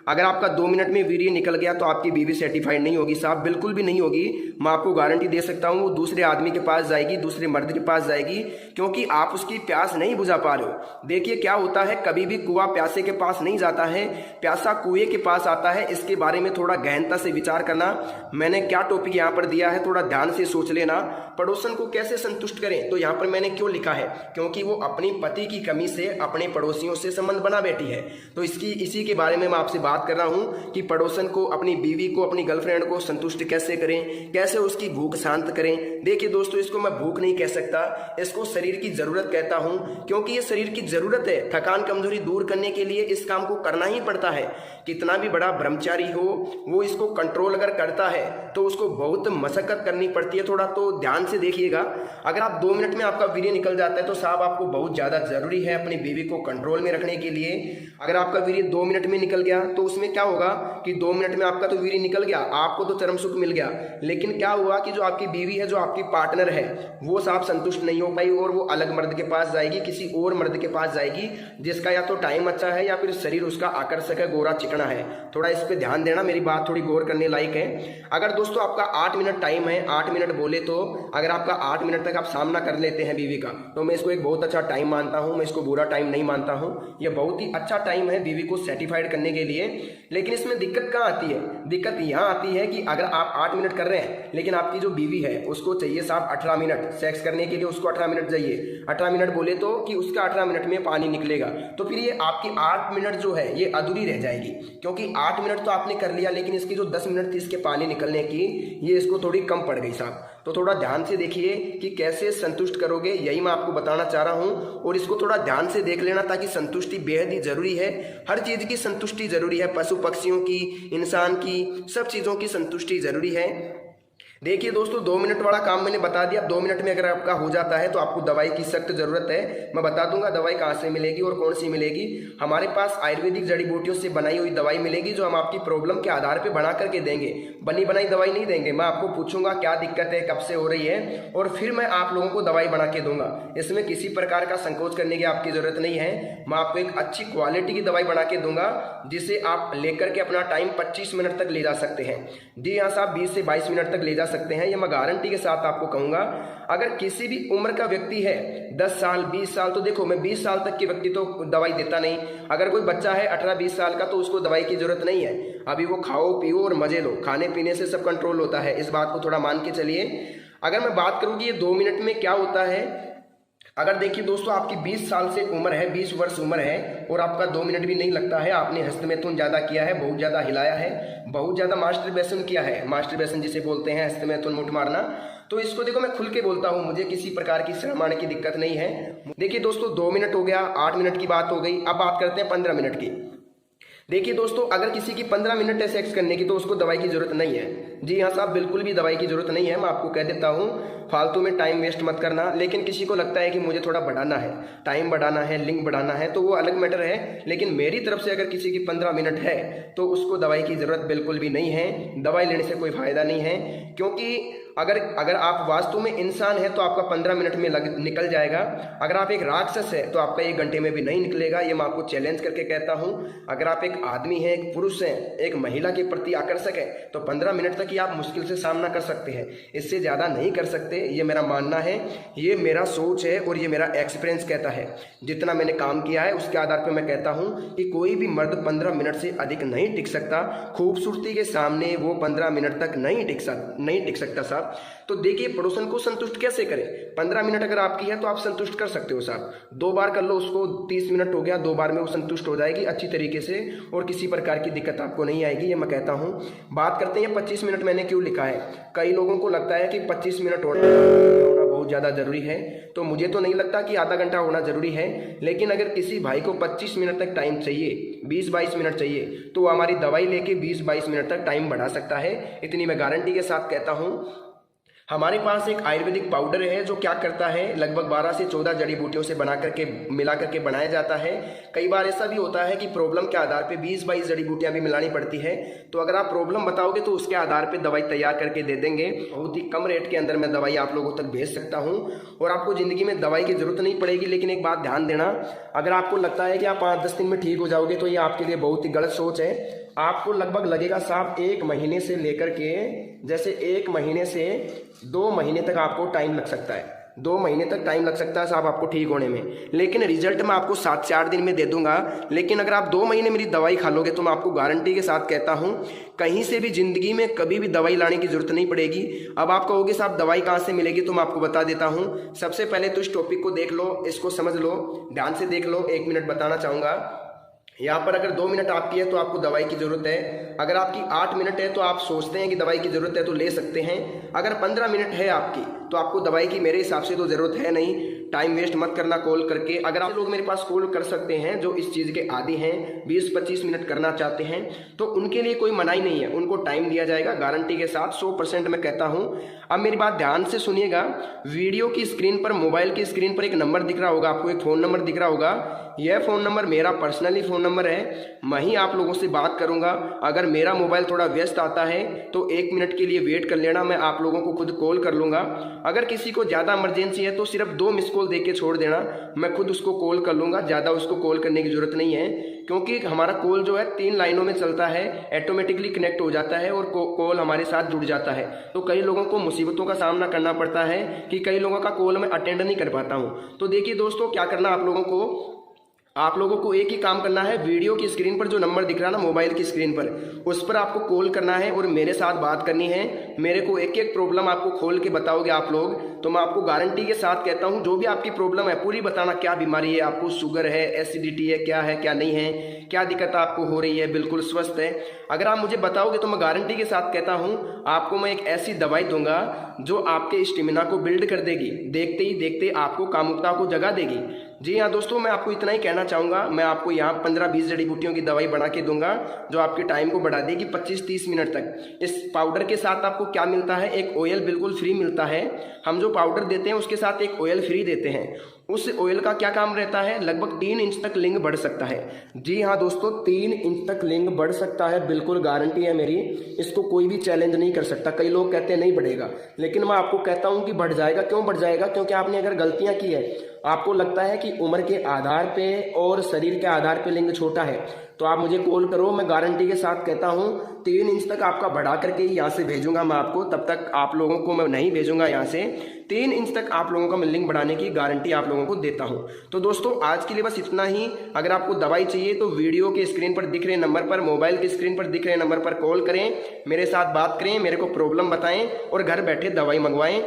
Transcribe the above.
अगर आपका 2 मिनट में वीर्य निकल गया तो आपकी बीवी सर्टिफाइड नहीं होगी साहब, बिल्कुल भी नहीं होगी। मैं आपको गारंटी दे सकता हूँ, वो दूसरे आदमी के पास जाएगी, दूसरे मर्द के पास जाएगी, क्योंकि आप उसकी प्यास नहीं बुझा पा रहे हो। देखिए क्या होता है, कभी भी कुआं प्यासे के पास नहीं जाता है, प्यासा कुएं के पास आता है। इसके बारे में थोड़ा गहनता से विचार करना। मैंने क्या टॉपिक यहाँ पर दिया है, थोड़ा ध्यान से सोच लेना। पड़ोसन को कैसे संतुष्ट करें, तो यहाँ पर मैंने क्यों लिखा है, क्योंकि वो अपनी पति की कमी से अपने पड़ोसियों से संबंध बना बैठी है। तो इसी के बारे में मैं आपसे बात कर रहा हूं कि पड़ोसन को, अपनी बीवी को, अपनी गर्लफ्रेंड को संतुष्ट कैसे करें, कैसे उसकी भूख शांत करें। देखिए दोस्तों, इसको मैं भूख नहीं कह सकता, इसको शरीर की जरूरत कहता हूं, क्योंकि ये शरीर की जरूरत है। थकान कमजोरी दूर करने के लिए इस काम को करना ही पड़ता है। कितना भी बड़ा ब्रह्मचारी हो, वो इसको कंट्रोल अगर करता है तो उसको बहुत मशक्कत करनी पड़ती है। थोड़ा तो ध्यान से देखिएगा। अगर आप 2 मिनट में आपका वीर्य निकल जाता है तो साहब आपको बहुत ज्यादा जरूरी है अपनी बीवी को कंट्रोल में रखने के लिए। अगर आपका वीर्य 2 मिनट में निकल गया तो उसमें क्या होगा कि 2 मिनट में आपका तो वीर्य निकल गया, आपको तो चरम सुख मिल गया, लेकिन क्या हुआ कि जो आपकी बीवी है, जो आपकी पार्टनर है, वो साहब संतुष्ट नहीं हो पाई और वो अलग मर्द के पास जाएगी, किसी और मर्द के पास जाएगी जिसका या तो टाइम अच्छा है या फिर शरीर उसका आकर्षक है, गोरा चिकना है। थोड़ा इस पे ध्यान देना, मेरी बात थोड़ी गौर करने लायक है। अगर दोस्तों आपका 8 मिनट टाइम है, 8 मिनट बोले तो अगर आपका 8 मिनट तक आप सामना कर लेते हैं बीवी का, तो मैं इसको एक बहुत अच्छा टाइम मानता हूं, मैं इसको बुरा टाइम नहीं मानता हूं। यह बहुत ही अच्छा टाइम है बीवी को सेटिस्फाइड करने के लिए। लेकिन इसमें दिक्कत कहाँ आती है? दिक्कत यहाँ आती है कि अगर आप 8 मिनट कर रहे हैं, लेकिन आपकी जो बीवी है उसको चाहिए साहब 18 मिनट सेक्स करने के लिए, उसको 18 मिनट चाहिए। 18 मिनट बोले तो कि उसका 18 मिनट में पानी निकलेगा, तो फिर ये आपकी 8 मिनट जो है ये अधूरी रह जाएगी, क्योंकि 8 मिनट तो आपने कर लिया, लेकिन इसकी जो 10 मिनट थी इसके पानी निकलने की, ये इसको थोड़ी कम पड़ गई साहब। तो थोड़ा ध्यान से देखिए कि कैसे संतुष्ट करोगे, यही मैं आपको बताना चाह रहा हूं। और इसको थोड़ा ध्यान से देख लेना, ताकि संतुष्टि बेहद ही जरूरी है। हर चीज की संतुष्टि जरूरी है, पशु पक्षियों की, इंसान की, सब चीजों की संतुष्टि जरूरी है। देखिए दोस्तों, 2 मिनट वाला काम मैंने बता दिया। 2 मिनट में अगर आपका हो जाता है तो आपको दवाई की सख्त जरूरत है। मैं बता दूंगा दवाई कहाँ से मिलेगी और कौन सी मिलेगी। हमारे पास आयुर्वेदिक जड़ी बूटियों से बनाई हुई दवाई मिलेगी, जो हम आपकी प्रॉब्लम के आधार पे बना करके देंगे। बनी बनाई दवाई नहीं देंगे। मैं आपको पूछूंगा क्या दिक्कत है, कब से हो रही है, और फिर मैं आप लोगों को दवाई बना के दूंगा। इसमें किसी प्रकार का संकोच करने की आपकी जरूरत नहीं है। मैं आपको एक अच्छी क्वालिटी की दवाई बना के दूंगा, जिसे आप लेकर के अपना टाइम 25 मिनट तक ले जा सकते हैं। जी हाँ साहब, 20 से 22 मिनट तक ले जा सकते हैं। ये मैं गारंटी के साथ आपको कहूंगा। अगर किसी भी उम्र का व्यक्ति है, 10 साल 20 साल, तो देखो मैं 20 साल तक के व्यक्ति तो दवाई देता नहीं। अगर कोई बच्चा है 18-20 साल का, तो उसको दवाई की जरूरत नहीं है। अभी वो खाओ पियो और मजे लो, खाने पीने से सब कंट्रोल होता है। इस बात को थोड़ा मान के चलिए। अगर मैं बात करूं कि ये 2 मिनट में क्या होता है, अगर देखिए दोस्तों आपकी 20 साल से उम्र है, 20 वर्ष उम्र है, और आपका 2 मिनट भी नहीं लगता है, आपने हस्तमैथुन ज्यादा किया है, बहुत ज्यादा हिलाया है, बहुत ज्यादा मास्टरबेशन किया है, मास्टरबेशन जिसे बोलते हैं, हस्तमैथुन मुठ मारना, तो इसको देखो मैं खुल के बोलता हूं, मुझे किसी प्रकार की शर्म आने की दिक्कत नहीं है। देखिए दोस्तों 2 मिनट हो गया, 8 मिनट की बात हो गई। अब बात करते हैं 15 मिनट की। देखिए दोस्तों, अगर किसी की 15 मिनट है सेक्स करने की, तो उसको दवाई की जरूरत नहीं है। जी हाँ साहब, बिल्कुल भी दवाई की जरूरत नहीं है। मैं आपको कह देता हूँ, फालतू में टाइम वेस्ट मत करना। लेकिन किसी को लगता है कि मुझे थोड़ा बढ़ाना है, टाइम बढ़ाना है, लिंक बढ़ाना है, तो वो अलग मैटर है। लेकिन मेरी तरफ से अगर किसी की 15 मिनट है तो उसको दवाई की जरूरत बिल्कुल भी नहीं है। दवाई लेने से कोई फायदा नहीं है, क्योंकि अगर आप वास्तव में इंसान है तो आपका 15 मिनट में निकल जाएगा। अगर आप एक राक्षस है तो आपका 1 घंटे में भी नहीं निकलेगा। ये मैं आपको चैलेंज करके कहता हूं। अगर आप एक आदमी है, एक पुरुष है, एक महिला के प्रति आकर्षक है, तो 15 मिनट तक ही आप मुश्किल से सामना कर सकते हैं। इससे ज्यादा नहीं कर सकते, ये मेरा मानना है, ये मेरा सोच है और ये मेरा एक्सपीरियंस कहता है। जितना मैंने काम किया है उसके आधार पर मैं कहता हूं कि कोई भी मर्द 15 मिनट से अधिक नहीं टिक सकता। खूबसूरती के सामने वो 15 मिनट तक नहीं टिक सकता साहब। तो देखिए पड़ोसन को संतुष्ट कैसे करें। 15 मिनट अगर आपकी है तो आप संतुष्ट कर सकते हो साहब। 2 बार कर लो उसको, 30 मिनट हो गया, 2 बार में वो संतुष्ट हो जाएगी अच्छी तरीके से, और किसी प्रकार की दिक्कत आपको नहीं आएगी, ये मैं कहता हूं। बात करते हैं 25 मिनट मैंने क्यों लिखा है। कई लोगों को लगता है कि 25 मिनट होना बहुत ज्यादा जरूरी है, तो मुझे तो नहीं लगता कि आधा घंटा होना जरूरी है। लेकिन अगर किसी भाई को 25 मिनट तक टाइम चाहिए, 20-22 मिनट चाहिए, तो वो हमारी दवाई लेके 20-22 मिनट तक टाइम बढ़ा सकता है। इतनी मैं गारंटी के साथ कहता हूं। हमारे पास एक आयुर्वेदिक पाउडर है जो क्या करता है, लगभग 12 से 14 जड़ी बूटियों से बना करके मिला करके बनाया जाता है। कई बार ऐसा भी होता है कि प्रॉब्लम के आधार पे 20-22 जड़ी बूटियां भी मिलानी पड़ती है। तो अगर आप प्रॉब्लम बताओगे तो उसके आधार पे दवाई तैयार करके दे देंगे। बहुत ही कम रेट के अंदर मैं दवाई आप लोगों तक भेज सकता हूँ और आपको जिंदगी में दवाई की जरूरत नहीं पड़ेगी। लेकिन एक बात ध्यान देना, अगर आपको लगता है कि आप 5-10 दिन में ठीक हो जाओगे तो ये आपके लिए बहुत ही गलत सोच है। आपको लगभग लगेगा साहब 1 महीने से लेकर के, जैसे 1 महीने से 2 महीने तक आपको टाइम लग सकता है। 2 महीने तक टाइम लग सकता है साहब आपको ठीक होने में, लेकिन रिजल्ट मैं आपको 7 से 8 दिन में दे दूंगा। लेकिन अगर आप 2 महीने मेरी दवाई खा लोगे तो मैं आपको गारंटी के साथ कहता हूं कहीं से भी जिंदगी में कभी भी दवाई लाने की जरूरत नहीं पड़ेगी। अब आप कहोगे साहब दवाई कहाँ से मिलेगी, तो मैं आपको बता देता हूँ। सबसे पहले तो इस टॉपिक को देख लो, इसको समझ लो, ध्यान से देख लो। 1 मिनट बताना चाहूँगा। यहाँ पर अगर 2 मिनट आपकी है तो आपको दवाई की ज़रूरत है। अगर आपकी 8 मिनट है तो आप सोचते हैं कि दवाई की ज़रूरत है तो ले सकते हैं। अगर 15 मिनट है आपकी तो आपको दवाई की मेरे हिसाब से तो ज़रूरत है नहीं। टाइम वेस्ट मत करना कॉल करके। अगर आप लोग मेरे पास कॉल कर सकते हैं जो इस चीज़ के आदी हैं, 20-25 मिनट करना चाहते हैं, तो उनके लिए कोई मनाही नहीं है, उनको टाइम दिया जाएगा गारंटी के साथ 100% मैं कहता हूँ। अब मेरी बात ध्यान से सुनिएगा। वीडियो की स्क्रीन पर, मोबाइल की स्क्रीन पर एक नंबर दिख रहा होगा आपको, एक फ़ोन नंबर दिख रहा होगा। यह फ़ोन नंबर मेरा पर्सनली फ़ोन नंबर है, मैं ही आप लोगों से बात करूंगा। अगर मेरा मोबाइल थोड़ा व्यस्त आता है तो 1 मिनट के लिए वेट कर लेना, मैं आप लोगों को खुद कॉल कर लूँगा। अगर किसी को ज़्यादा इमरजेंसी है तो सिर्फ 2 मिस कॉल दे के छोड़ देना, मैं खुद उसको कॉल कर लूँगा। ज़्यादा उसको कॉल करने की ज़रूरत नहीं है, क्योंकि हमारा कॉल जो है 3 लाइनों में चलता है, ऑटोमेटिकली कनेक्ट हो जाता है और कॉल हमारे साथ जुड़ जाता है। तो कई लोगों को मुसीबतों का सामना करना पड़ता है कि कई लोगों का कॉल मैं अटेंड नहीं कर पाता हूँ। तो देखिए दोस्तों, क्या करना आप लोगों को एक ही काम करना है। वीडियो की स्क्रीन पर जो नंबर दिख रहा है ना मोबाइल की स्क्रीन पर, उस पर आपको कॉल करना है और मेरे साथ बात करनी है। मेरे को एक एक प्रॉब्लम आपको खोल के बताओगे आप लोग, तो मैं आपको गारंटी के साथ कहता हूं जो भी आपकी प्रॉब्लम है पूरी बताना। क्या बीमारी है आपको, शुगर है, एसिडिटी है, क्या नहीं है, क्या दिक्कत आपको हो रही है, बिल्कुल स्वस्थ है। अगर आप मुझे बताओगे तो मैं गारंटी के साथ कहता हूँ आपको मैं एक ऐसी दवाई दूंगा जो आपके स्टेमिना को बिल्ड कर देगी, देखते ही देखते आपको कामुकता को जगा देगी। जी हाँ दोस्तों, मैं आपको इतना ही कहना चाहूँगा। मैं आपको यहाँ 15-20 जड़ी बूटियों की दवाई बना के दूंगा जो आपके टाइम को बढ़ा देगी 25-30 मिनट तक। इस पाउडर के साथ आपको क्या मिलता है, एक ऑयल बिल्कुल फ्री मिलता है। हम जो पाउडर देते हैं उसके साथ एक ऑयल फ्री देते हैं। उस ऑयल का क्या काम रहता है, लगभग 3 इंच तक लिंग बढ़ सकता है। जी हाँ दोस्तों, 3 इंच तक लिंग बढ़ सकता है, बिल्कुल गारंटी है मेरी। इसको कोई भी चैलेंज नहीं कर सकता। कई लोग कहते हैं नहीं बढ़ेगा, लेकिन मैं आपको कहता हूँ कि बढ़ जाएगा। क्यों बढ़ जाएगा, क्योंकि आपने अगर गलतियाँ की है, आपको लगता है कि उम्र के आधार पे और शरीर के आधार पे लिंग छोटा है, तो आप मुझे कॉल करो। मैं गारंटी के साथ कहता हूँ 3 इंच तक आपका बढ़ा करके यहाँ से भेजूंगा मैं आपको। तब तक आप लोगों को मैं नहीं भेजूंगा यहाँ से। 3 इंच तक आप लोगों का मैं लिंग बढ़ाने की गारंटी आप लोगों को देता हूँ। तो दोस्तों आज के लिए बस इतना ही। अगर आपको दवाई चाहिए तो वीडियो के स्क्रीन पर दिख रहे नंबर पर, मोबाइल की स्क्रीन पर दिख रहे नंबर पर कॉल करें, मेरे साथ बात करें, मेरे को प्रॉब्लम बताएं और घर बैठे दवाई मंगवाएं।